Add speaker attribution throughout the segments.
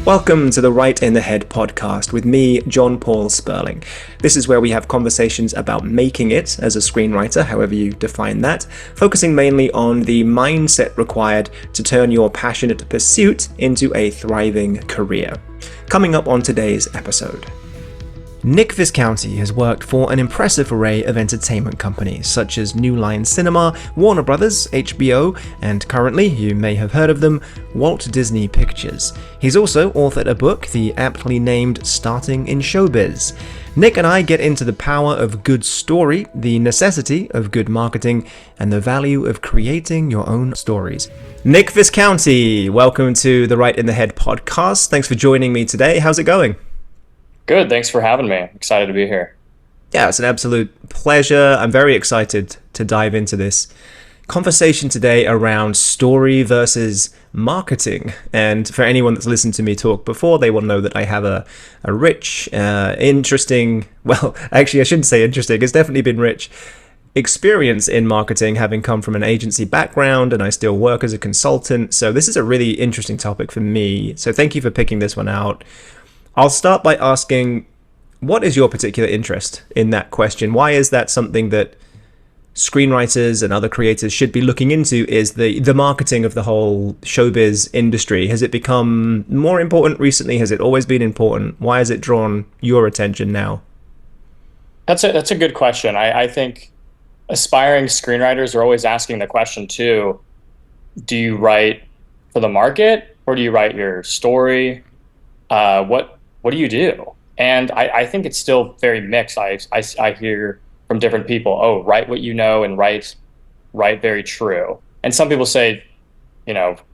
Speaker 1: Welcome to the Right in the Head podcast with me, John Paul Sperling. This is where we have conversations about making it as a screenwriter, however you define that, focusing mainly on the mindset required to turn your passionate pursuit into a thriving career. Coming up on today's episode. Nick Viscounty has worked for an impressive array of entertainment companies such as New Line Cinema, Warner Brothers, HBO, and currently, you may have heard of them, Walt Disney Pictures. He's also authored a book, the aptly named Starting in Showbiz. Nick and I get into the power of good story, the necessity of good marketing, and the value of creating your own stories. Nick Viscounty, welcome to the Right in the Head podcast. Thanks for joining me today. How's it going?
Speaker 2: Good. Thanks for having me. Excited to be here.
Speaker 1: Yeah, it's an absolute pleasure. I'm very excited to dive into this conversation today around story versus marketing. And for anyone that's listened to me talk before, they will know that I have a rich, interesting, well, actually, I shouldn't say interesting. It's definitely been rich experience in marketing, having come from an agency background, and I still work as a consultant. So this is a really interesting topic for me. So thank you for picking this one out. I'll start by asking, what is your particular interest in that question? Why is that something that screenwriters and other creators should be looking into, is the marketing of the whole showbiz industry? Has it become more important recently? Has it always been important? Why has it drawn your attention now?
Speaker 2: That's a good question. I think aspiring screenwriters are always asking the question too, do you write for the market or do you write your story? What do you do? And I think it's still very mixed. I hear from different people, oh, write what you know and write very true. And some people say,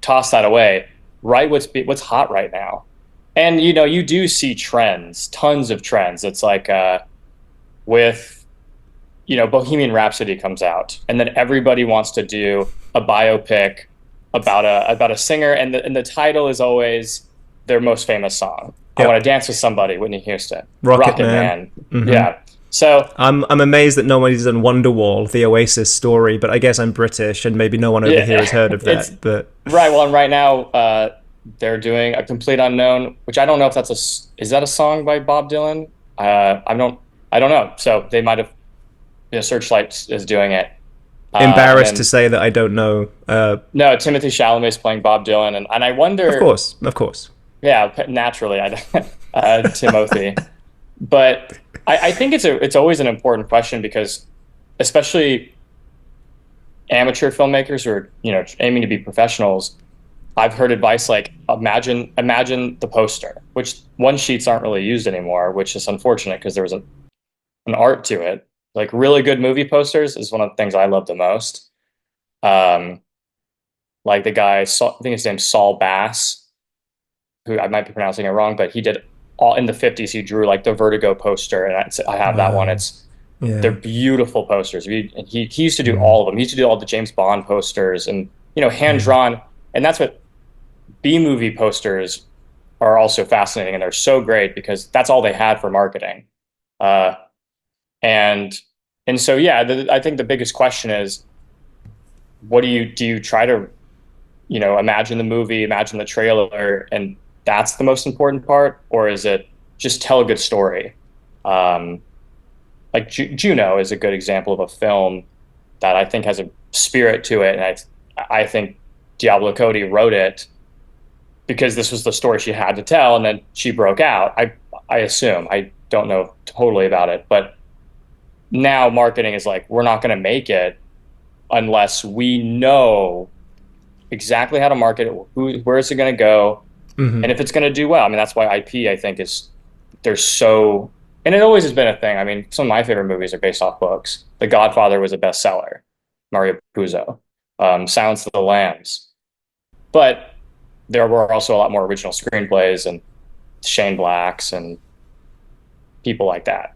Speaker 2: toss that away. Write what's hot right now. And, you do see trends, tons of trends. It's like with, Bohemian Rhapsody comes out, and then everybody wants to do a biopic about a singer, and the title is always their most famous song. Yep. I Want to Dance with Somebody, Whitney Houston. Rocket Man. Mm-hmm. Yeah. So
Speaker 1: I'm amazed that nobody's done Wonderwall, the Oasis story, but I guess I'm British and maybe no one over here has heard of that. But
Speaker 2: right. Well, and right now they're doing A Complete Unknown, which I don't know if is that a song by Bob Dylan? I don't know. So they might have, Searchlight is doing it.
Speaker 1: Embarrassed to say that I don't know.
Speaker 2: No, Timothy Chalamet is playing Bob Dylan, and I wonder.
Speaker 1: Of course.
Speaker 2: Yeah, naturally, Timothy. But I think it's always an important question, because especially amateur filmmakers who are aiming to be professionals, I've heard advice like imagine the poster, which one sheets aren't really used anymore, which is unfortunate because there was an art to it. Like really good movie posters is one of the things I love the most. Like the guy, I think his name's Saul Bass, who I might be pronouncing it wrong, but he did all in the 50s. He drew like the Vertigo poster, and I have that one. They're beautiful posters. He used to do all of them. He used to do all the James Bond posters, and hand drawn. And that's what B-movie posters are also fascinating, and they're so great because that's all they had for marketing. And so I think the biggest question is, what do you try to imagine the movie, imagine the trailer, and that's the most important part, or is it just tell a good story? Like Juno is a good example of a film that I think has a spirit to it, and I think Diablo Cody wrote it because this was the story she had to tell, and then she broke out. I assume. I don't know totally about it, but now marketing is like, we're not going to make it unless we know exactly how to market it, where is it going to go, and if it's going to do well. I mean, that's why IP, I think, and it always has been a thing. I mean, some of my favorite movies are based off books. The Godfather was a bestseller, Mario Puzo, Silence of the Lambs. But there were also a lot more original screenplays and Shane Blacks and people like that.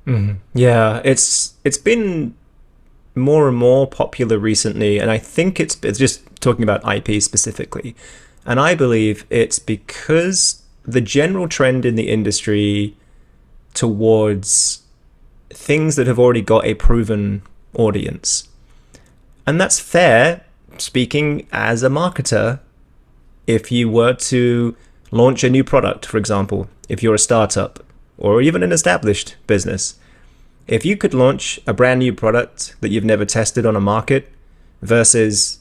Speaker 1: Mm-hmm. Yeah, it's been more and more popular recently, and I think it's just talking about IP specifically. And I believe it's because the general trend in the industry towards things that have already got a proven audience. And that's fair, speaking as a marketer. If you were to launch a new product, for example, if you're a startup or even an established business, if you could launch a brand new product that you've never tested on a market versus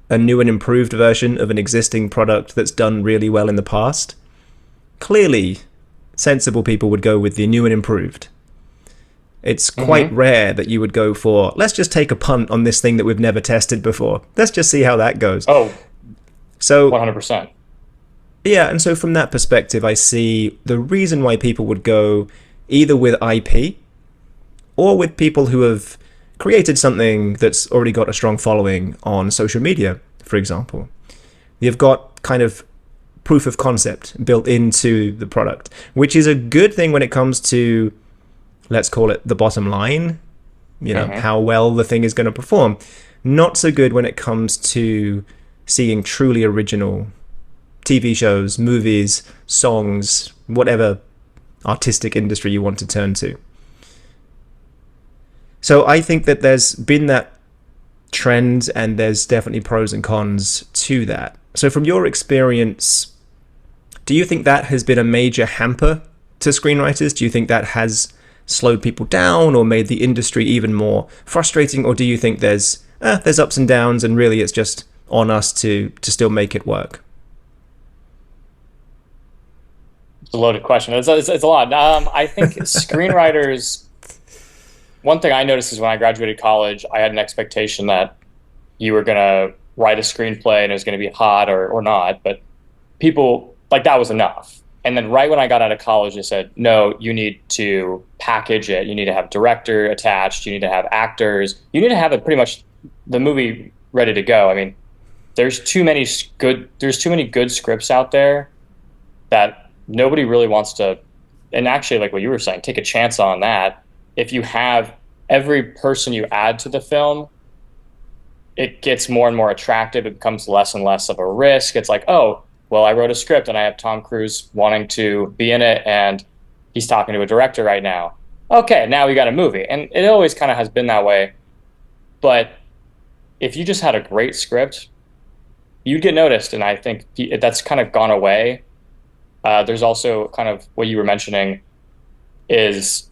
Speaker 1: a new and improved version of an existing product that's done really well in the past, clearly sensible people would go with the new and improved. It's quite rare that you would go for, let's just take a punt on this thing that we've never tested before. Let's just see how that goes.
Speaker 2: Oh,
Speaker 1: so
Speaker 2: 100%.
Speaker 1: Yeah, and so from that perspective, I see the reason why people would go either with IP or with people who have created something that's already got a strong following on social media, for example. You've got kind of proof of concept built into the product, which is a good thing when it comes to, let's call it the bottom line, how well the thing is going to perform. Not so good when it comes to seeing truly original TV shows, movies, songs, whatever artistic industry you want to turn to. So I think that there's been that trend, and there's definitely pros and cons to that. So from your experience, do you think that has been a major hamper to screenwriters? Do you think that has slowed people down or made the industry even more frustrating? Or do you think there's ups and downs, and really it's just on us to still make it work?
Speaker 2: It's a loaded question. It's a lot. I think screenwriters, one thing I noticed is when I graduated college, I had an expectation that you were going to write a screenplay and it was going to be hot or not, but people, like, that was enough. And then right when I got out of college, they said, no, you need to package it. You need to have director attached. You need to have actors. You need to have pretty much the movie ready to go. I mean, there's too many good scripts out there that nobody really wants to, and actually, like what you were saying, take a chance on that. If you have every person you add to the film, it gets more and more attractive. It becomes less and less of a risk. It's like, oh, well, I wrote a script and I have Tom Cruise wanting to be in it, and he's talking to a director right now. Okay, now we got a movie. And it always kind of has been that way. But if you just had a great script, you'd get noticed. And I think that's kind of gone away. There's also kind of what you were mentioning is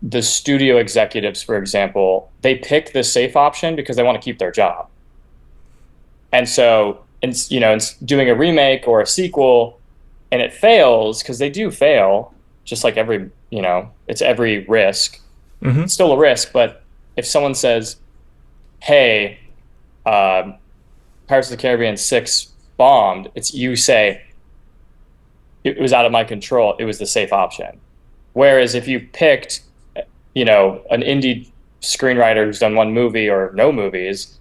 Speaker 2: the studio executives, for example, they pick the safe option because they want to keep their job. And so, in doing a remake or a sequel and it fails, because they do fail, just like every, it's every risk. It's still a risk, but if someone says, hey, Pirates of the Caribbean 6 bombed, you say, it was out of my control. It was the safe option. Whereas if you picked, an indie screenwriter who's done one movie or no movies,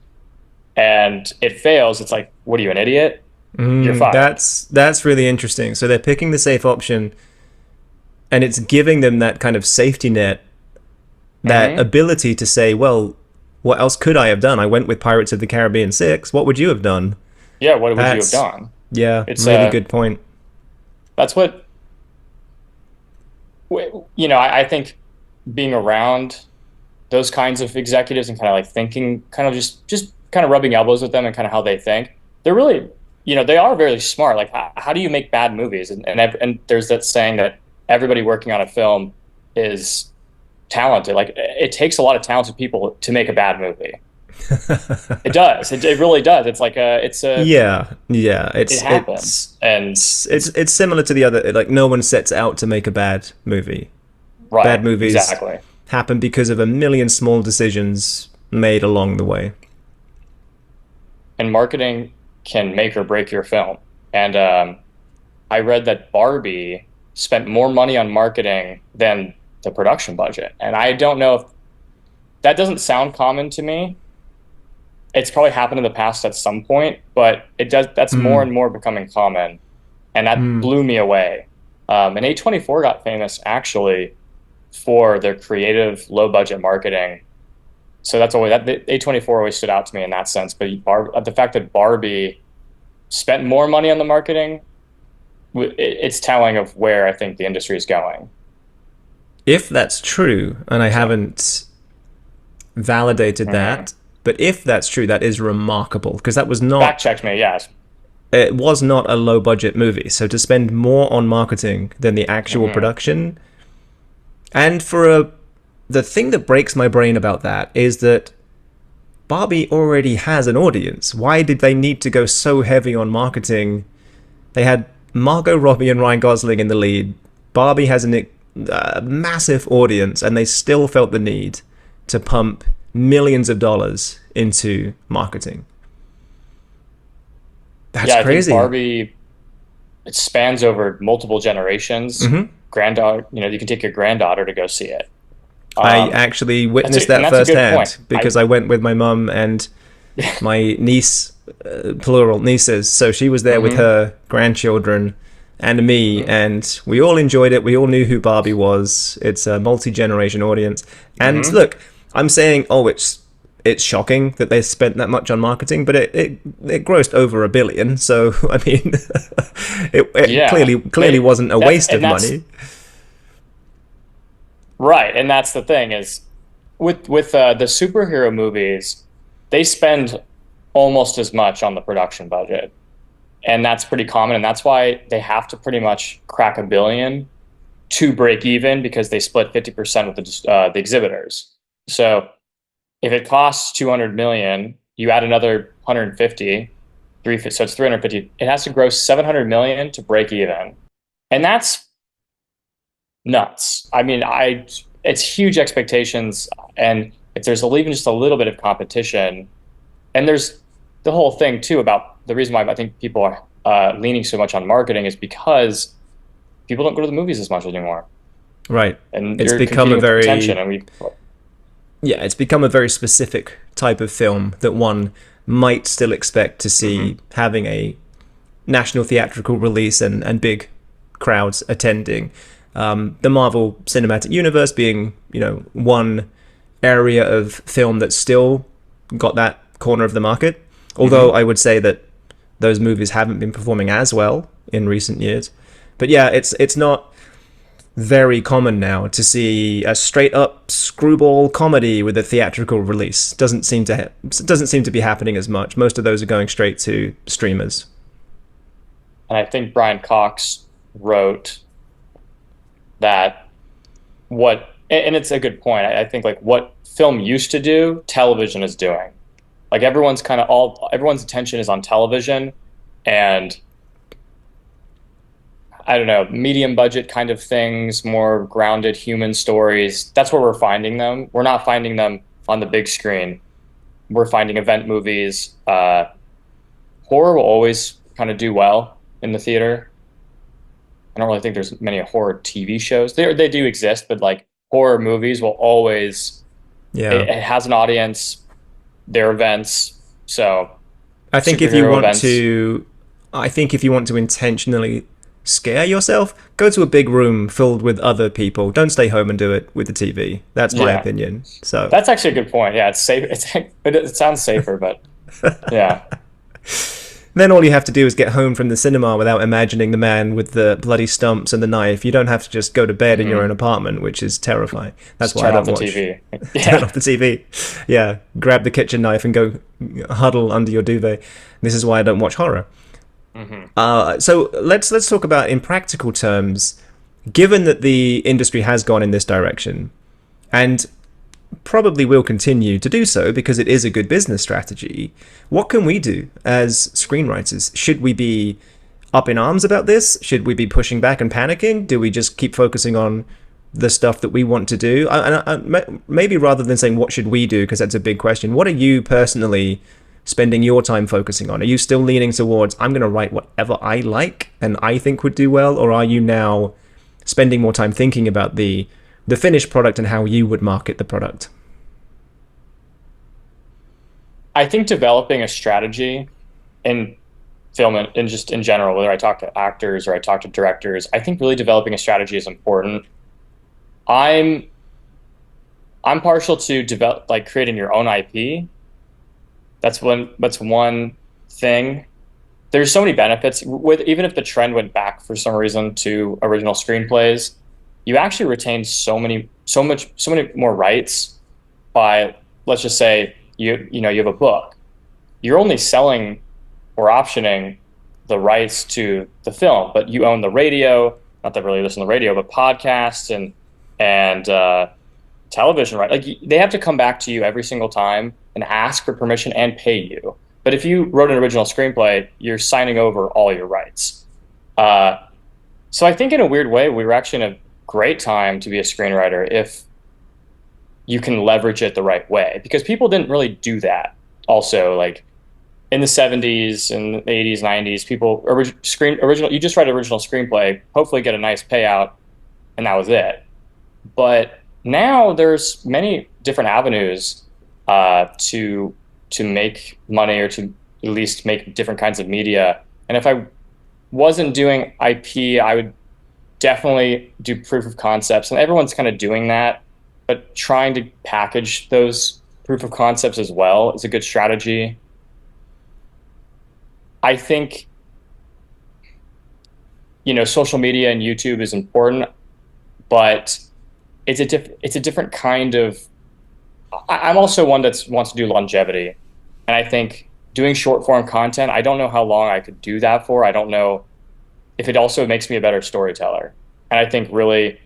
Speaker 2: and it fails, it's like, what are you, an idiot? You're fired.
Speaker 1: That's really interesting. So they're picking the safe option, and it's giving them that kind of safety net, that ability to say, well, what else could I have done? I went with Pirates of the Caribbean 6. What would you have done?
Speaker 2: Yeah, what would you have done?
Speaker 1: Yeah, it's a really good point.
Speaker 2: That's what, I think being around those kinds of executives and kind of like thinking, kind of just kind of rubbing elbows with them and kind of how they think, they're really, they are very smart. Like, how do you make bad movies? And there's that saying that everybody working on a film is talented. Like, it takes a lot of talented people to make a bad movie. It does. It really does. It's like yeah. It happens, and
Speaker 1: it's similar to the other. Like, no one sets out to make a bad movie.
Speaker 2: Right.
Speaker 1: Bad movies
Speaker 2: exactly
Speaker 1: happen because of a million small decisions made along the way.
Speaker 2: And marketing can make or break your film. And I read that Barbie spent more money on marketing than the production budget, and I don't know if that doesn't sound common to me. It's probably happened in the past at some point, but it does. That's more and more becoming common, and that blew me away. And A24 got famous actually for their creative, low-budget marketing. So that's always that. A24 always stood out to me in that sense. But the fact that Barbie spent more money on the marketing, it's telling of where I think the industry is going.
Speaker 1: If that's true, and I haven't validated that. But if that's true, that is remarkable, because that was not...
Speaker 2: Fact checked me, yes.
Speaker 1: it was not a low budget movie. So to spend more on marketing than the actual production, and the thing that breaks my brain about that is that Barbie already has an audience. Why did they need to go so heavy on marketing? They had Margot Robbie and Ryan Gosling in the lead. Barbie has a massive audience, and they still felt the need to pump millions of dollars into marketing. That's crazy.
Speaker 2: I think Barbie, it spans over multiple generations. Granddaughter, you can take your granddaughter to go see it.
Speaker 1: I actually witnessed that firsthand because I went with my mum and my niece, plural nieces. So she was there with her grandchildren and me, and we all enjoyed it. We all knew who Barbie was. It's a multi-generation audience. And look, I'm saying, it's shocking that they spent that much on marketing, but it grossed over $1 billion. So I mean, it clearly wasn't a waste of money.
Speaker 2: Right, and that's the thing is, with the superhero movies, they spend almost as much on the production budget, and that's pretty common, and that's why they have to pretty much crack $1 billion to break even, because they split 50% with the exhibitors. So if it costs $200 million, you add another 150, so it's 350. It has to gross $700 million to break even, and that's nuts. I mean, it's huge expectations, and if there's even just a little bit of competition, and there's the whole thing too about the reason why I think people are leaning so much on marketing is because people don't go to the movies as much anymore.
Speaker 1: Right,
Speaker 2: and
Speaker 1: it's become it's become a very specific type of film that one might still expect to see having a national theatrical release and big crowds attending. The Marvel Cinematic Universe being, one area of film that's still got that corner of the market. Although I would say that those movies haven't been performing as well in recent years. But yeah, it's not very common now to see a straight up screwball comedy with a theatrical release. Doesn't seem to be happening as much. Most of those are going straight to streamers.
Speaker 2: And I think Brian Cox wrote that and it's a good point. I think like what film used to do, television is doing. Like everyone's attention is on television, and I don't know, medium budget kind of things, more grounded human stories. That's where we're finding them. We're not finding them on the big screen. We're finding event movies. Horror will always kind of do well in the theater. I don't really think there's many horror TV shows. They do exist, but like horror movies will always, it has an audience, they're events. So
Speaker 1: I think if you want to intentionally scare yourself, go to a big room filled with other people. Don't stay home and do it with the TV. That's my opinion. So
Speaker 2: that's actually a good point. Yeah, it's safe. It sounds safer, but yeah.
Speaker 1: Then all you have to do is get home from the cinema without imagining the man with the bloody stumps and the knife. You don't have to just go to bed in your own apartment, which is terrifying. That's why I don't watch. Turn off the TV. Yeah, grab the kitchen knife and go huddle under your duvet. This is why I don't watch horror. So let's talk about, in practical terms, given that the industry has gone in this direction, and probably will continue to do so because it is a good business strategy, what can we do as screenwriters? Should we be up in arms about this? Should we be pushing back and panicking? Do we just keep focusing on the stuff that we want to do? Maybe rather than saying what should we do, because that's a big question, what are you personally spending your time focusing on? Are you still leaning towards, I'm going to write whatever I like and I think would do well? Or are you now spending more time thinking about the finished product and how you would market the product?
Speaker 2: I think developing a strategy in film and just in general, whether I talk to actors or I talk to directors, I think really developing a strategy is important. I'm partial to creating your own IP. That's one thing. There's so many benefits even if the trend went back for some reason to original screenplays, you actually retain so many more rights by, let's just say you have a book. You're only selling or optioning the rights to the film, but you own the radio. Not that really listen to the radio, but podcasts and television, right? Like they have to come back to you every single time and ask for permission and pay you. But if you wrote an original screenplay, you're signing over all your rights. So I think in a weird way, we were actually in a great time to be a screenwriter if you can leverage it the right way, because people didn't really do that. Also, like in the 70s and 80s, 90s, people original, you just write an original screenplay, hopefully get a nice payout, and that was it. But now there's many different avenues to make money, or to at least make different kinds of media. And if I wasn't doing IP, I would definitely do proof of concepts, and everyone's kind of doing that, but trying to package those proof of concepts as well is a good strategy. I think, social media and YouTube is important, but it's a different kind of. I'm also one that wants to do longevity, and I think doing short form content, I don't know how long I could do that for. I don't know if it also makes me a better storyteller. And I think really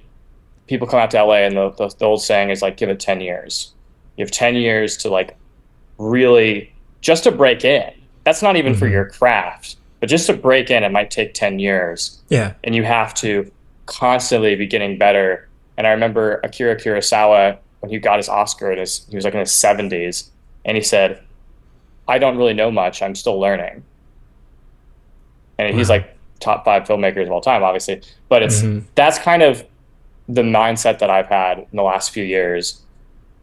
Speaker 2: people come out to LA and the old saying is like, give it 10 years. You have 10 years to like really just to break in. That's not even for your craft, but just to break in, it might take 10 years.
Speaker 1: Yeah.
Speaker 2: And you have to constantly be getting better. And I remember Akira Kurosawa, when he got his Oscar, he was like in his 70s, and he said, I don't really know much. I'm still learning. And he's like top 5 filmmakers of all time, obviously. But that's kind of the mindset that I've had in the last few years,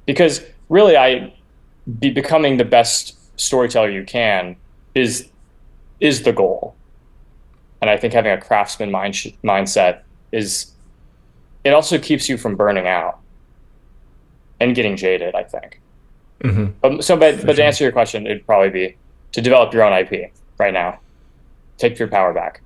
Speaker 2: because really becoming the best storyteller you can is the goal. And I think having a craftsman mindset it also keeps you from burning out and getting jaded, I think. But to answer your question, it'd probably be to develop your own IP right now. Take your power back.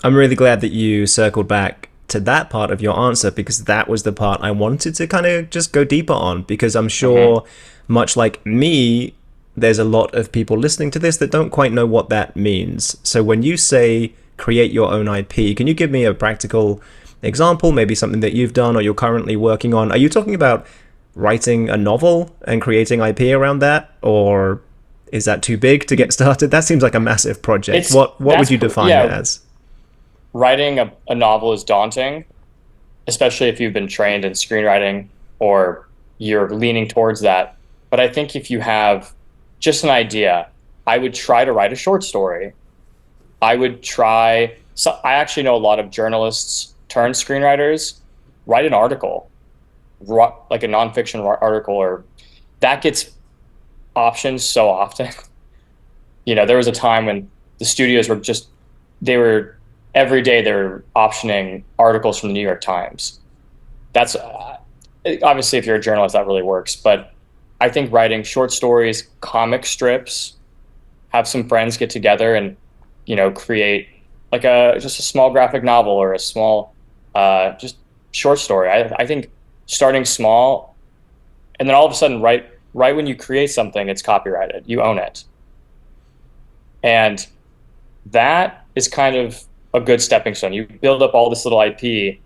Speaker 1: I'm really glad that you circled back to that part of your answer, because that was the part I wanted to kind of just go deeper on, because I'm sure much like me, there's a lot of people listening to this that don't quite know what that means. So when you say create your own IP, can you give me a practical example, maybe something that you've done or you're currently working on? Are you talking about writing a novel and creating IP around that, or is that too big to get started? That seems like a massive project. What would you define it as?
Speaker 2: Writing a novel is daunting, especially if you've been trained in screenwriting or you're leaning towards that. But I think if you have just an idea, I would try to write a short story. I actually know a lot of journalists turned screenwriters. Write an article, like a nonfiction article, or that gets options so often. There was a time when the studios were every day they were optioning articles from the New York Times. That's obviously, if you're a journalist, that really works. But I think writing short stories, comic strips, have some friends get together and, create like just a small graphic novel or a small, just short story. I think starting small, and then all of a sudden, right when you create something, it's copyrighted. You own it. And that is kind of a good stepping stone. You build up all this little IP,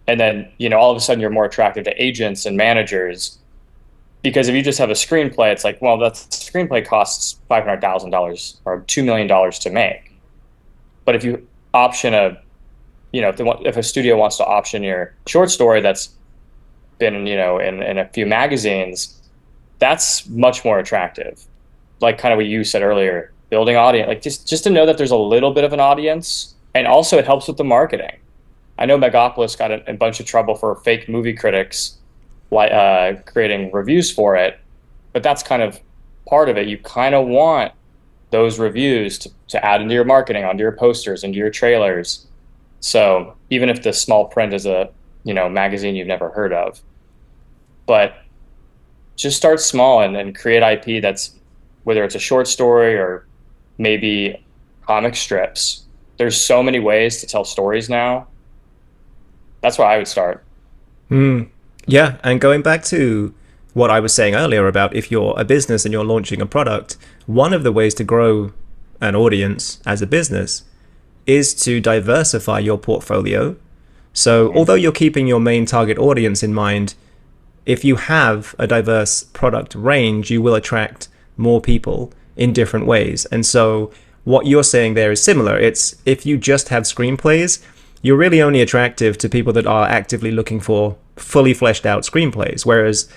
Speaker 2: and then, all of a sudden you're more attractive to agents and managers. Because if you just have a screenplay, it's like, well, that screenplay costs $500,000 or $2 million to make. But if you option if a studio wants to option your short story that's been, in a few magazines, that's much more attractive. Like kind of what you said earlier, building audience, like just to know that there's a little bit of an audience. And also it helps with the marketing. I know Megapolis got a bunch of trouble for fake movie critics creating reviews for it, but that's kind of part of it. You kind of want those reviews to add into your marketing, onto your posters, into your trailers. So even if the small print is a magazine you've never heard of, but just start small and then create IP that's, whether it's a short story or maybe comic strips. There's so many ways to tell stories now. That's where I would start.
Speaker 1: Yeah, and going back to what I was saying earlier about if you're a business and you're launching a product, one of the ways to grow an audience as a business is to diversify your portfolio. So although you're keeping your main target audience in mind, if you have a diverse product range, you will attract more people in different ways. And so what you're saying there is similar. It's if you just have screenplays, you're really only attractive to people that are actively looking for fully fleshed out screenplays. Whereas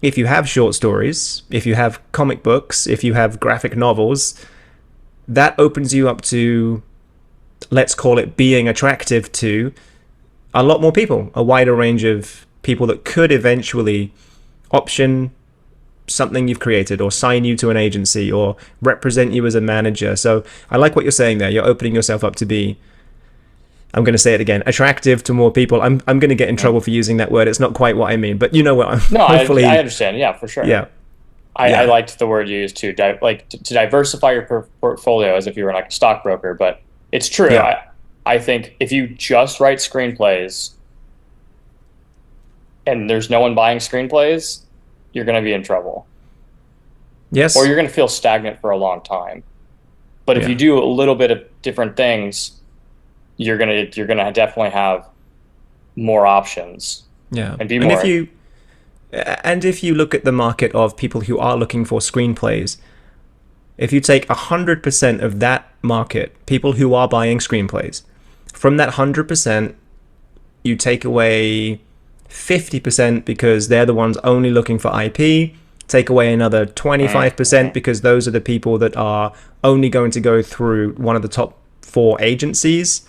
Speaker 1: if you have short stories, if you have comic books, if you have graphic novels, that opens you up to, let's call it, being attractive to a lot more people, a wider range of people that could eventually option something you've created or sign you to an agency or represent you as a manager. So I like what you're saying there. You're opening yourself up to be, I'm going to say it again, attractive to more people. I'm going to get in trouble for using that word. It's not quite what I mean, but you know what I'm hopefully.
Speaker 2: I understand. Yeah, for sure.
Speaker 1: Yeah.
Speaker 2: I liked the word you used to diversify your portfolio as if you were like a stockbroker, but it's true.
Speaker 1: Yeah.
Speaker 2: I think if you just write screenplays and there's no one buying screenplays, you're going to be in trouble.
Speaker 1: Yes.
Speaker 2: Or you're going to feel stagnant for a long time. But if you do a little bit of different things, you're going to definitely have more options.
Speaker 1: Yeah.
Speaker 2: And be more.
Speaker 1: And if you look at the market of people who are looking for screenplays, if you take 100% of that market, people who are buying screenplays, from that 100%, you take away 50% because they're the ones only looking for IP, take away another 25% because those are the people that are only going to go through one of the top 4 agencies,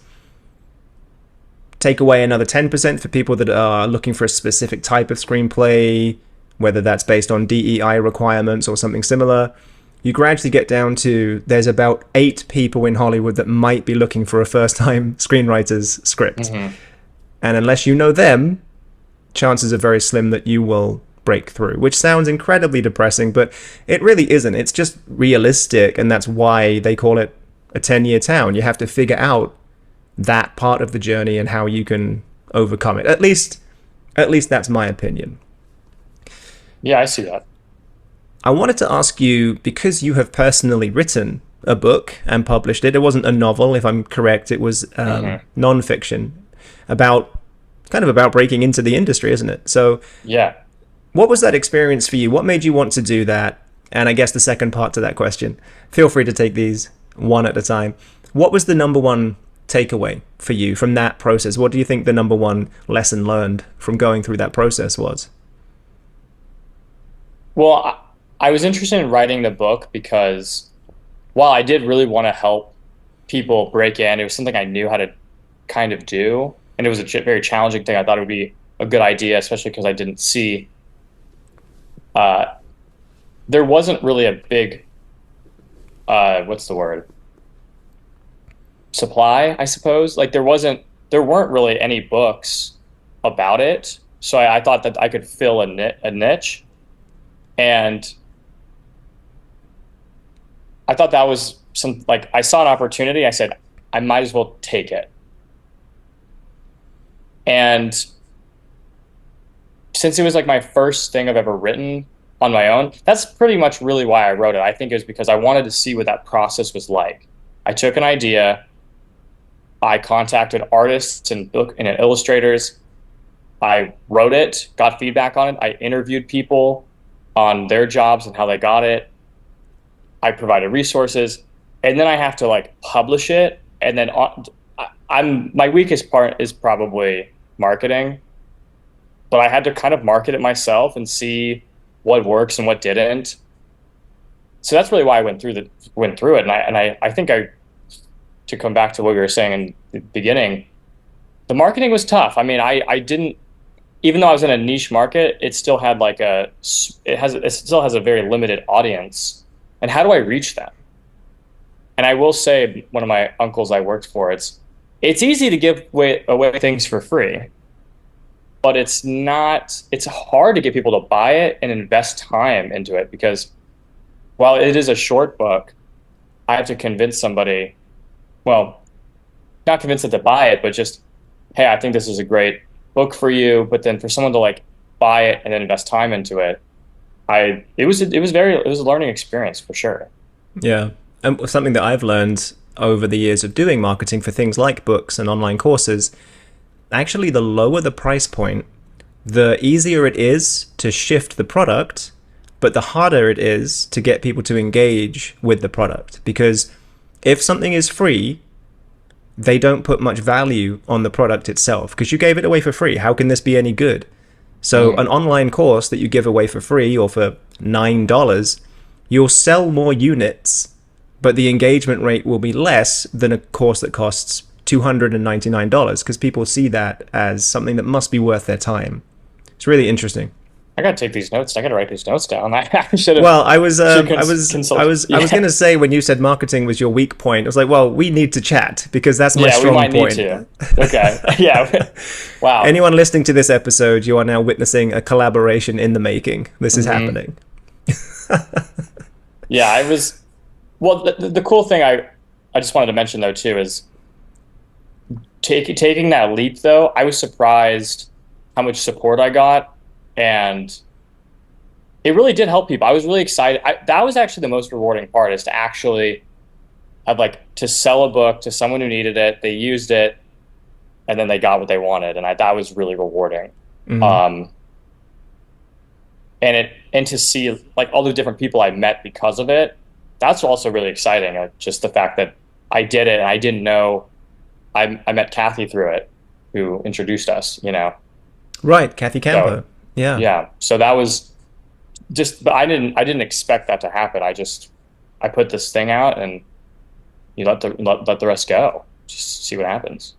Speaker 1: take away another 10% for people that are looking for a specific type of screenplay, whether that's based on DEI requirements or something similar. You gradually get down to there's about 8 people in Hollywood that might be looking for a first-time screenwriter's script. And unless you know them, chances are very slim that you will break through, which sounds incredibly depressing, but it really isn't. It's just realistic, and that's why they call it a 10-year town. You have to figure out that part of the journey and how you can overcome it. At least that's my opinion.
Speaker 2: Yeah, I see that.
Speaker 1: I wanted to ask you, because you have personally written a book and published it. It wasn't a novel, if I'm correct. It was non-fiction about breaking into the industry, isn't it? So
Speaker 2: yeah,
Speaker 1: what was that experience for you? What made you want to do that? And I guess the second part to that question, feel free to take these one at a time. What was the number one takeaway for you from that process? What do you think the number one lesson learned from going through that process was?
Speaker 2: Well, I was interested in writing the book because while I did really want to help people break in, it was something I knew how to kind of do. And it was a very challenging thing. I thought it would be a good idea, especially because I didn't see, there wasn't really a big, what's the word? Supply, I suppose. Like there weren't really any books about it. So I thought that I could fill a niche. And I thought that was I saw an opportunity. I said, I might as well take it. And since it was like my first thing I've ever written on my own, that's pretty much really why I wrote it. I think it was because I wanted to see what that process was like. I took an idea, I contacted artists and illustrators, I wrote it, got feedback on it, I interviewed people on their jobs and how they got it, I provided resources, and then I have to publish it. And then my weakest part is probably marketing, but I had to kind of market it myself and see what works and what didn't. So that's really why I went through it. And I think to come back to what we were saying in the beginning, the marketing was tough. I mean, I didn't, even though I was in a niche market, it still had it still has a very limited audience. And how do I reach them? And I will say, one of my uncles I worked for, it's easy to give away things for free, but it's hard to get people to buy it and invest time into it, because while it is a short book, I have to convince somebody, well, not convince them to buy it, but just, hey, I think this is a great book for you. But then for someone to buy it and then invest time into it, it was a learning experience for sure.
Speaker 1: Yeah. something that I've learned over the years of doing marketing for things like books and online courses, actually the lower the price point, the easier it is to shift the product, but the harder it is to get people to engage with the product. Because if something is free, they don't put much value on the product itself, because you gave it away for free. How can this be any good? So an online course that you give away for free or for $9, you'll sell more units, but the engagement rate will be less than a course that costs $299, because people see that as something that must be worth their time. It's really interesting.
Speaker 2: I gotta take these notes. I gotta write these notes down. I should have.
Speaker 1: Well, I was going to say, when you said marketing was your weak point, I was like, well, we need to chat, because that's my strong point.
Speaker 2: We might need to. Okay. Yeah. Wow.
Speaker 1: Anyone listening to this episode, you are now witnessing a collaboration in the making. This is happening.
Speaker 2: Yeah, I was. Well, the cool thing I just wanted to mention though too is taking that leap though. I was surprised how much support I got. And it really did help people. I was really excited. That was actually the most rewarding part, is to actually have to sell a book to someone who needed it. They used it, and then they got what they wanted, and that was really rewarding. And to see all the different people I met because of it, that's also really exciting. Just the fact that I did it and I didn't know. I met Kathy through it, who introduced us.
Speaker 1: Right, Kathy Campo.
Speaker 2: So, yeah. So that was just, but I didn't expect that to happen. I put this thing out, and you let the rest go. Just see what happens.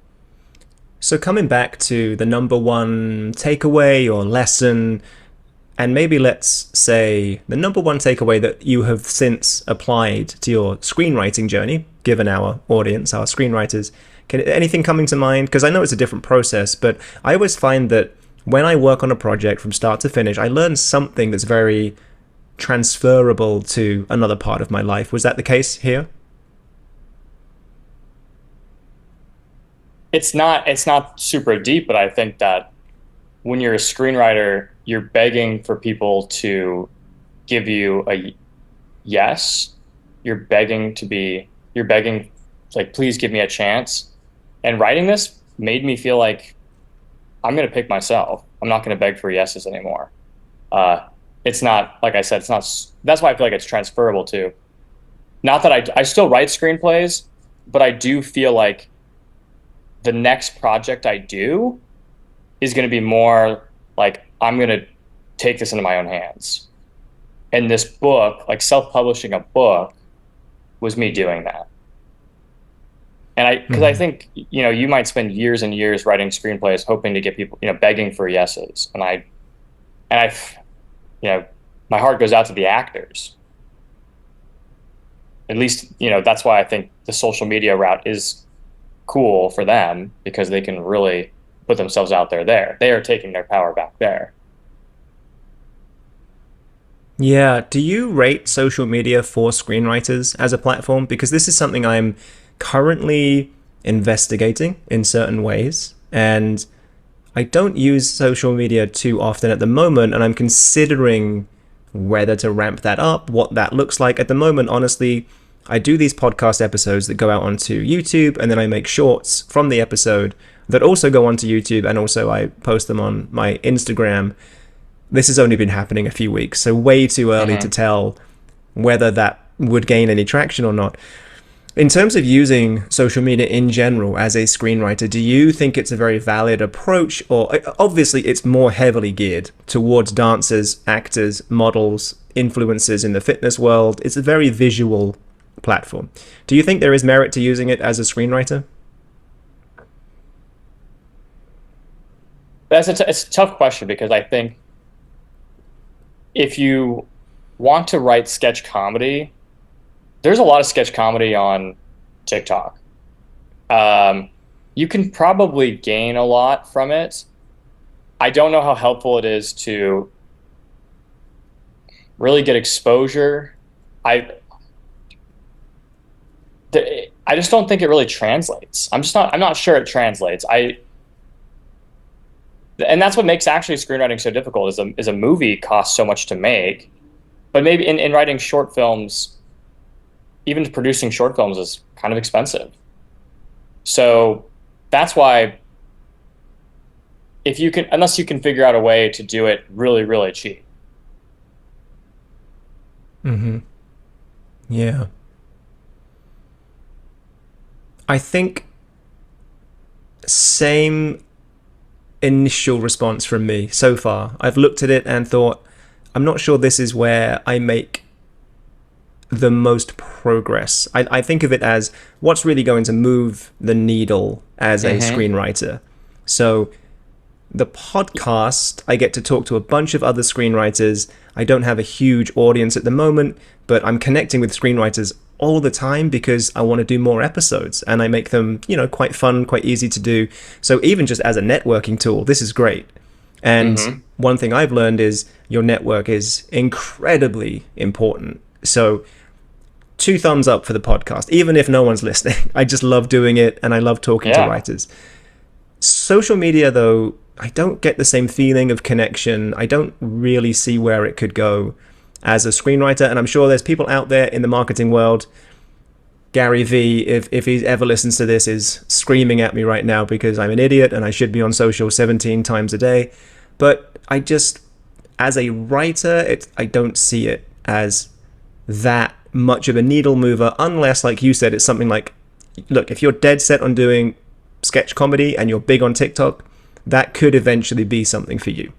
Speaker 1: So coming back to the number one takeaway or lesson, and maybe let's say the number one takeaway that you have since applied to your screenwriting journey, given our audience, our screenwriters, anything coming to mind? Because I know it's a different process, but I always find that when I work on a project from start to finish, I learn something that's very transferable to another part of my life. Was that the case here?
Speaker 2: It's not super deep, but I think that when you're a screenwriter, you're begging for people to give you a yes. You're begging, please give me a chance. And writing this made me feel like I'm going to pick myself. I'm not going to beg for yeses anymore. It's not, like I said, that's why I feel like it's transferable too. Not that I still write screenplays, but I do feel like the next project I do is going to be more like, I'm going to take this into my own hands. And this book, self-publishing a book, was me doing that. And because I think, you might spend years and years writing screenplays hoping to get people, begging for yeses. And I, my heart goes out to the actors. At least, that's why I think the social media route is cool for them, because they can really put themselves out there. They are taking their power back there.
Speaker 1: Yeah. Do you rate social media for screenwriters as a platform? Because this is something I'm currently investigating in certain ways, and I don't use social media too often at the moment, and I'm considering whether to ramp that up, what that looks like. At the moment, honestly, I do these podcast episodes that go out onto YouTube, and then I make shorts from the episode that also go onto YouTube, and also I post them on my Instagram. This has only been happening a few weeks, so way too early to tell whether that would gain any traction or not. In terms of using social media in general as a screenwriter, do you think it's a very valid approach? Or obviously it's more heavily geared towards dancers, actors, models, influencers in the fitness world. It's a very visual platform. Do you think there is merit to using it as a screenwriter?
Speaker 2: It's a tough question, because I think if you want to write sketch comedy, there's a lot of sketch comedy on TikTok. You can probably gain a lot from it. I don't know how helpful it is to really get exposure. I just don't think it really translates. I'm not sure it translates. And that's what makes actually screenwriting so difficult, is a movie costs so much to make. But maybe in writing short films, even producing short films is kind of expensive. So that's why unless you can figure out a way to do it really, really cheap.
Speaker 1: Mm-hmm. Yeah. I think same initial response from me so far. I've looked at it and thought, I'm not sure this is where I make the most progress. I think of it as what's really going to move the needle as a screenwriter. So the podcast, I get to talk to a bunch of other screenwriters. I don't have a huge audience at the moment, but I'm connecting with screenwriters all the time because I want to do more episodes, and I make them, quite fun, quite easy to do. So even just as a networking tool, this is great. And one thing I've learned is your network is incredibly important. So 2 thumbs up for the podcast, even if no one's listening. I just love doing it, and I love talking to writers. Social media, though, I don't get the same feeling of connection. I don't really see where it could go as a screenwriter, and I'm sure there's people out there in the marketing world. Gary V, if he ever listens to this, is screaming at me right now because I'm an idiot and I should be on social 17 times a day. But I just, as a writer, I don't see it as that much of a needle mover, unless, like you said, it's something like, look, if you're dead set on doing sketch comedy and you're big on TikTok, that could eventually be something for you.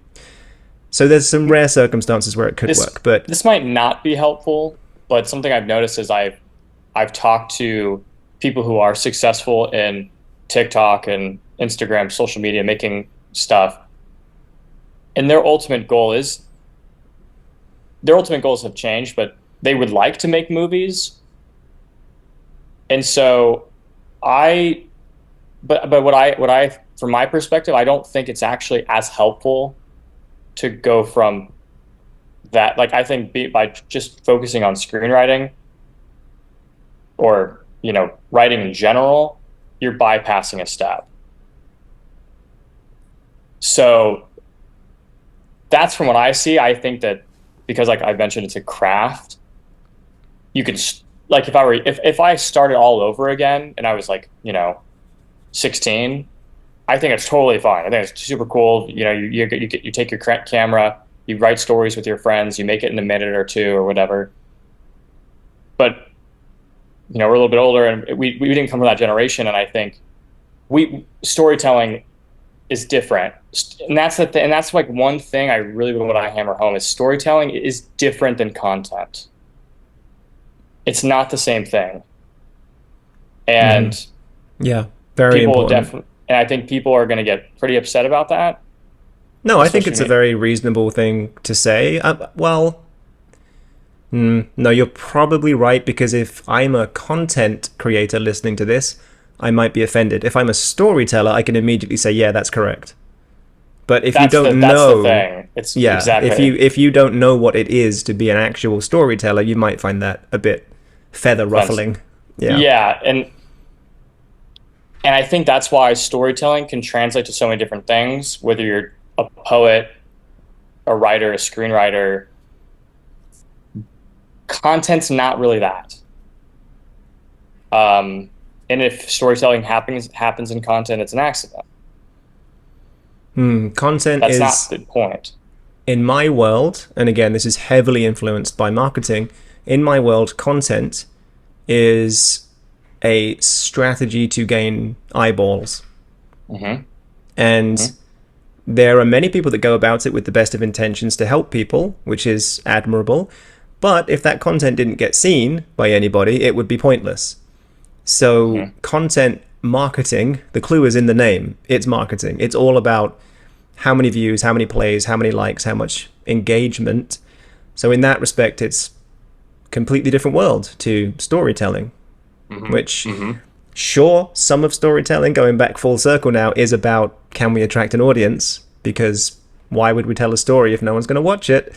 Speaker 1: So there's some rare circumstances where it could work, but
Speaker 2: this might not be helpful. But something I've noticed is I've talked to people who are successful in TikTok and Instagram, social media, making stuff, and their ultimate goals have changed, but they would like to make movies. And so but what I from my perspective, I don't think it's actually as helpful to go from that. Like, I think by just focusing on screenwriting or, writing in general, you're bypassing a step. So that's from what I see. I think that because, like I mentioned, it's a craft, you could, like, if I started all over again and I was like, 16, I think it's totally fine. I think it's super cool. You take your camera, you write stories with your friends, you make it in a minute or two or whatever. But we're a little bit older, and we didn't come from that generation, and I think storytelling is different. And that's and that's like one thing I really want to hammer home is storytelling is different than content. It's not the same thing. And
Speaker 1: yeah, very important.
Speaker 2: And I think people are going to get pretty upset about that.
Speaker 1: No, I think it's a very reasonable thing to say. No, you're probably right, because if I'm a content creator listening to this, I might be offended. If I'm a storyteller, I can immediately say, yeah, that's correct. But if you don't know,
Speaker 2: that's the thing. Exactly.
Speaker 1: if you don't know what it is to be an actual storyteller, you might find that a bit feather ruffling.
Speaker 2: Yeah, and I think that's why storytelling can translate to so many different things, whether you're a poet, a writer, a screenwriter. Content's not really that. And if storytelling happens in content, it's an accident.
Speaker 1: Content
Speaker 2: That's
Speaker 1: is
Speaker 2: not the point.
Speaker 1: In my world, and again, this is heavily influenced by marketing. In my world, content is a strategy to gain eyeballs. And there are many people that go about it with the best of intentions to help people, which is admirable. But if that content didn't get seen by anybody, it would be pointless. So content marketing, the clue is in the name. It's marketing. It's all about how many views, how many plays, how many likes, how much engagement. So in that respect, it's completely different world to storytelling, which sure, some of storytelling, going back full circle now, is about can we attract an audience, because why would we tell a story if no one's going to watch it?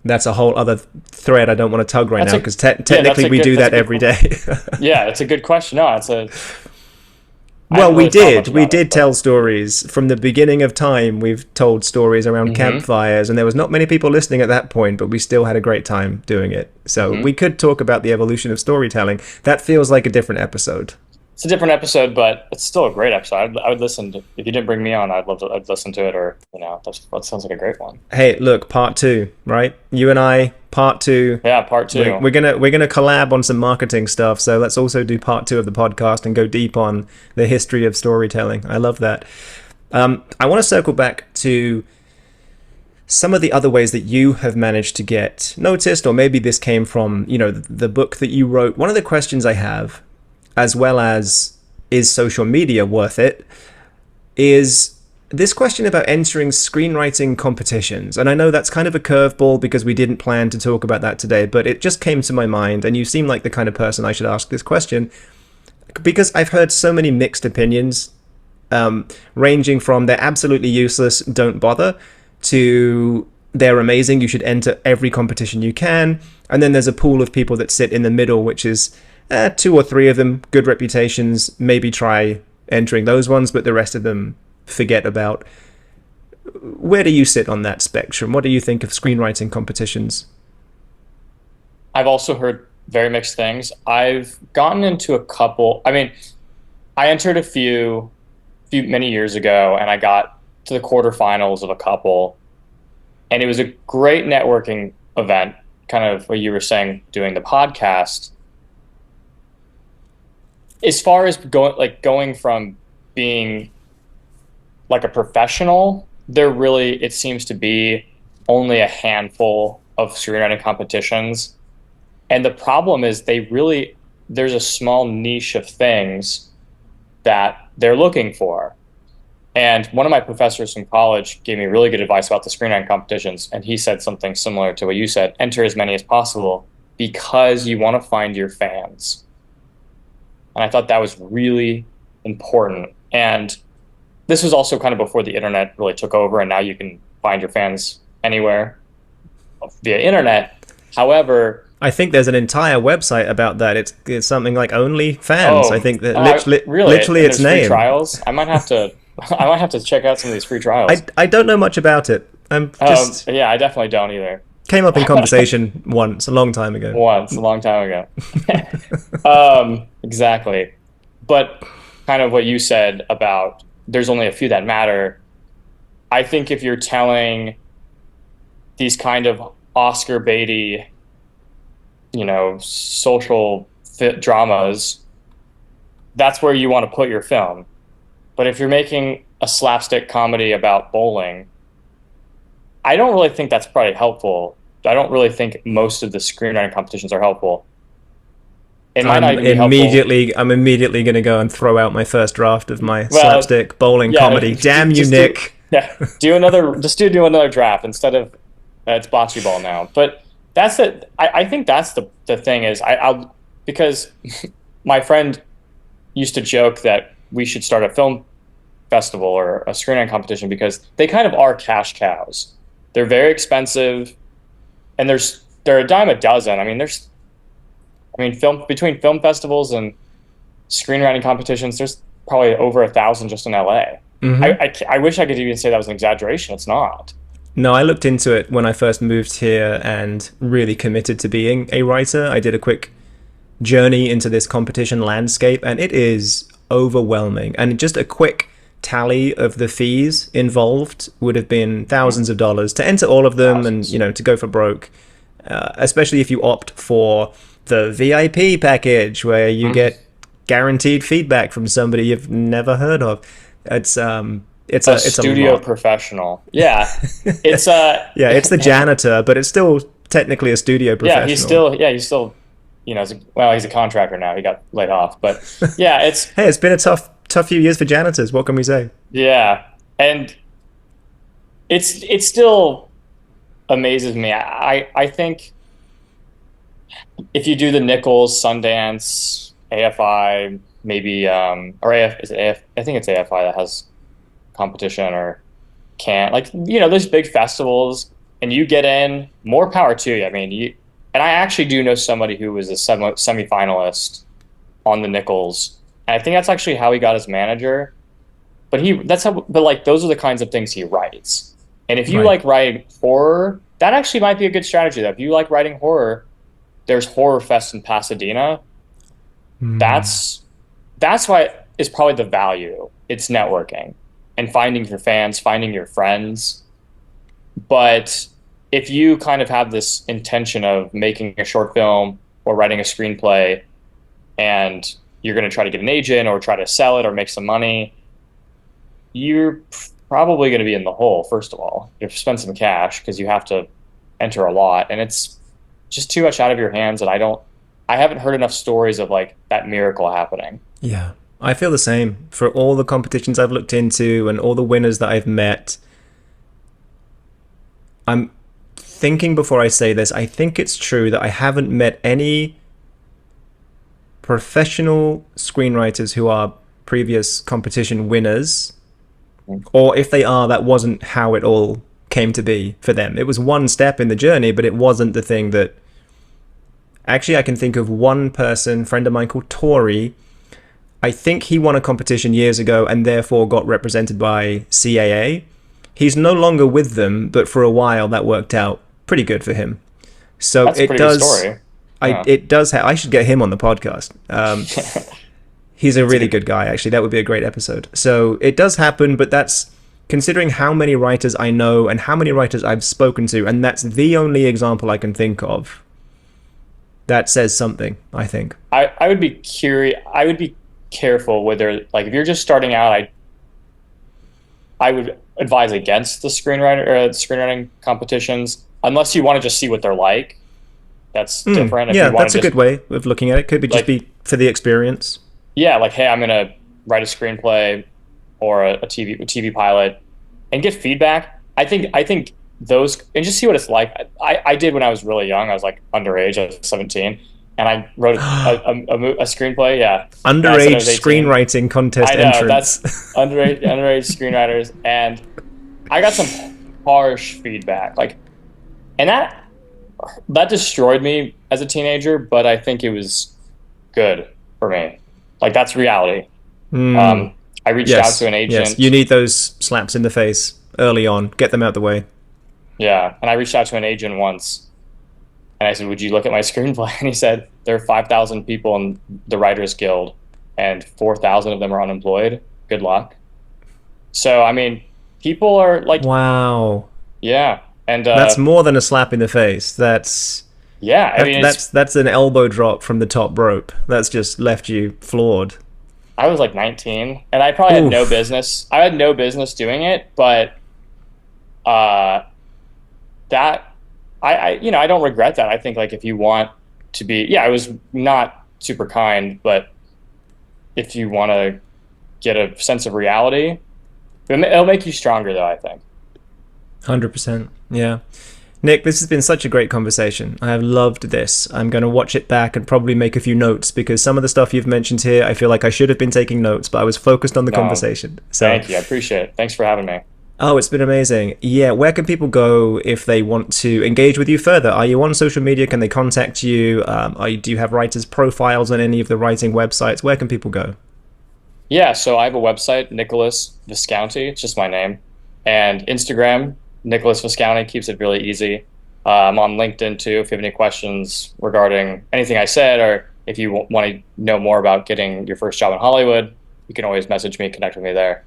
Speaker 1: That's a whole other thread I don't want to tug right now, because technically we do that every day.
Speaker 2: Yeah, it's a good question. No, I
Speaker 1: Well,
Speaker 2: haven't
Speaker 1: we
Speaker 2: really thought much
Speaker 1: did. We
Speaker 2: about it,
Speaker 1: did tell stories from the beginning of time. We've told stories around campfires, and there was not many people listening at that point, but we still had a great time doing it. So we could talk about the evolution of storytelling. That feels like a different episode.
Speaker 2: it's a different episode, but it's still a great episode. I would listen to, if you didn't bring me on, I'd listen to it, or that sounds like a great one.
Speaker 1: Hey, look, part 2, right? You and I, part 2.
Speaker 2: Yeah, part 2.
Speaker 1: We're gonna collab on some marketing stuff. So let's also do part 2 of the podcast and go deep on the history of storytelling. I love that. I want to circle back to some of the other ways that you have managed to get noticed, or maybe this came from, the book that you wrote. One of the questions I have, as well as is social media worth it, is this question about entering screenwriting competitions. And I know that's kind of a curveball because we didn't plan to talk about that today, but it just came to my mind, and you seem like the kind of person I should ask this question, because I've heard so many mixed opinions, ranging from they're absolutely useless, don't bother, to they're amazing, you should enter every competition you can. And then there's a pool of people that sit in the middle, which is 2 or 3 of them, good reputations, maybe try entering those ones, but the rest of them forget about. Where do you sit on that spectrum? What do you think of screenwriting competitions?
Speaker 2: I've also heard very mixed things. I've gotten into a couple. I mean, I entered a few many years ago, and I got to the quarterfinals of a couple, and it was a great networking event, kind of what you were saying doing the podcast. As far as going from being like a professional, it seems to be only a handful of screenwriting competitions. And the problem is there's a small niche of things that they're looking for. And one of my professors from college gave me really good advice about the screenwriting competitions. And he said something similar to what you said: enter as many as possible because you want to find your fans. And I thought that was really important. And this was also kind of before the internet really took over, and now you can find your fans anywhere via internet. However,
Speaker 1: I think there's an entire website about that. It's something like OnlyFans. I think that literally its name.
Speaker 2: Free trials. I might have to check out some of these free trials.
Speaker 1: I don't know much about it.
Speaker 2: Yeah, I definitely don't either.
Speaker 1: Came up in conversation once, a long time ago.
Speaker 2: Exactly. But kind of what you said about there's only a few that matter. I think if you're telling these kind of Oscar baity, social dramas, that's where you want to put your film. But if you're making a slapstick comedy about bowling, I don't really think that's probably helpful. I don't really think most of the screenwriting competitions are helpful. It might not even be helpful.
Speaker 1: I'm immediately going to go and throw out my first draft of my slapstick bowling comedy. Damn you, Nick.
Speaker 2: Do another draft instead of it's bocce ball now. But that's it. I think that's the thing is I'll because my friend used to joke that we should start a film festival or a screenwriting competition because they kind of are cash cows. They're very expensive, and they're a dime a dozen. Between film festivals and screenwriting competitions, there's probably over 1,000 just in LA. Mm-hmm. I wish I could even say that was an exaggeration. It's not.
Speaker 1: No, I looked into it when I first moved here and really committed to being a writer. I did a quick journey into this competition landscape, and it is overwhelming. And just a quick tally of the fees involved would have been thousands of dollars to enter all of them, and to go for broke, especially if you opt for the VIP package where you get guaranteed feedback from somebody you've never heard of. It's a
Speaker 2: studio professional. Yeah. It's
Speaker 1: it's the janitor, but it's still technically a studio professional.
Speaker 2: He's still he's a contractor now. He got laid off, but yeah,
Speaker 1: it's been a tough few years for janitors. What can we say?
Speaker 2: Yeah. And it still amazes me. I think if you do the Nichols, Sundance, AFI, maybe or AF, is it AF? I think it's AFI that has competition, or those big festivals, and you get in, more power to you. And I actually do know somebody who was a semi-finalist on the Nichols And I think that's actually how he got his manager. But like those are the kinds of things he writes. And if you
Speaker 1: Right.
Speaker 2: like writing horror, that actually might be a good strategy though. If you like writing horror, there's Horror Fest in Pasadena.
Speaker 1: Mm.
Speaker 2: That's why it's probably the value. It's networking and finding your fans, finding your friends. But if you kind of have this intention of making a short film or writing a screenplay and you're going to try to get an agent or try to sell it or make some money, you're probably going to be in the hole, first of all. You have to spend some cash because you have to enter a lot. And it's just too much out of your hands. And I haven't heard enough stories of like that miracle happening.
Speaker 1: Yeah. I feel the same. For all the competitions I've looked into and all the winners that I've met, I'm thinking before I say this, I think it's true that I haven't met any professional screenwriters who are previous competition winners, or if they are, that wasn't how it all came to be for them. It was one step in the journey, but it wasn't the thing that... Actually, I can think of one person, friend of mine called Tori. I think he won a competition years ago and therefore got represented by CAA. He's no longer with them, but for a while that worked out pretty good for him. So
Speaker 2: That's a
Speaker 1: it
Speaker 2: pretty
Speaker 1: does.
Speaker 2: good story. Yeah.
Speaker 1: It does. I should get him on the podcast. He's a really good guy. Actually, that would be a great episode. So it does happen, but that's considering how many writers I know and how many writers I've spoken to, and that's the only example I can think of. That says something, I think.
Speaker 2: I would be curious. I would be careful whether, like, if you're just starting out, I would advise against the screenwriting competitions unless you want to just see what they're like. That's different. If
Speaker 1: Yeah,
Speaker 2: you want
Speaker 1: that's
Speaker 2: to
Speaker 1: a good way of looking at it. Could be just
Speaker 2: like,
Speaker 1: be for the experience.
Speaker 2: yeah, like, hey, I'm gonna write a screenplay or a TV pilot and get feedback. I think those, and just see what it's like. I did when I was really young. I was like underage. I was 17, and I wrote a screenplay. Yeah,
Speaker 1: Underage screenwriting contest
Speaker 2: I know
Speaker 1: entrance.
Speaker 2: that's underage screenwriters, and I got some harsh feedback. Like, and that destroyed me as a teenager. But I think it was good for me. Like, that's reality. I reached out to an agent.
Speaker 1: Yes, you need those slaps in the face early on. Get them out the way.
Speaker 2: Yeah, and I reached out to an agent once, and I said, "Would you look at my screenplay?" And he said, "There are 5,000 people in the Writers Guild, and 4,000 of them are unemployed. Good luck." So, I mean, people are like,
Speaker 1: wow,
Speaker 2: yeah, and
Speaker 1: that's more than a slap in the face. That's
Speaker 2: yeah. I mean,
Speaker 1: that's an elbow drop from the top rope. That's just left you floored.
Speaker 2: I was like 19, and I probably had no business. I had no business doing it, but that I don't regret that. I think, like, if you want to be, yeah, I was not super kind, but if you want to get a sense of reality, it'll make you stronger, though, I think.
Speaker 1: 100%. Yeah. Nick, this has been such a great conversation. I have loved this. I'm going to watch it back and probably make a few notes, because some of the stuff you've mentioned here, I feel like I should have been taking notes, but I was focused on the conversation. So
Speaker 2: thank you. I appreciate it. Thanks for having me.
Speaker 1: Oh, it's been amazing. Yeah, where can people go if they want to engage with you further? Are you on social media? Can they contact you? Do you have writers' profiles on any of the writing websites? Where can people go?
Speaker 2: Yeah, so I have a website, Nicholas Viscounty. It's just my name. And Instagram, Nicholas Viscounty, keeps it really easy. I'm on LinkedIn too. If you have any questions regarding anything I said, or if you want to know more about getting your first job in Hollywood, you can always message me, connect with me there.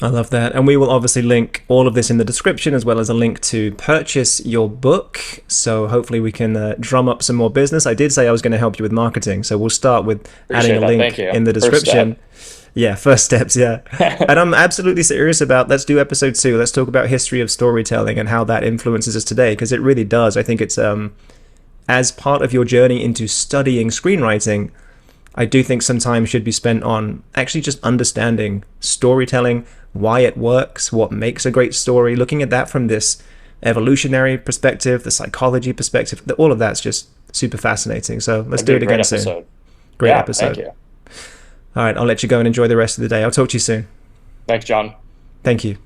Speaker 1: I love that. And we will obviously link all of this in the description, as well as a link to purchase your book. So hopefully we can drum up some more business. I did say I was going to help you with marketing, so we'll start with adding a link in the description. Yeah, first steps, yeah. And I'm absolutely serious about, let's do episode 2. Let's talk about history of storytelling and how that influences us today, because it really does. I think it's, as part of your journey into studying screenwriting, I do think some time should be spent on actually just understanding storytelling, why it works, what makes a great story, looking at that from this evolutionary perspective, the psychology perspective. All of that's just super fascinating. So let's do it again soon. Great episode.
Speaker 2: Thank you.
Speaker 1: All right, I'll let you go and enjoy the rest of the day. I'll talk to you soon.
Speaker 2: Thanks, John.
Speaker 1: Thank you.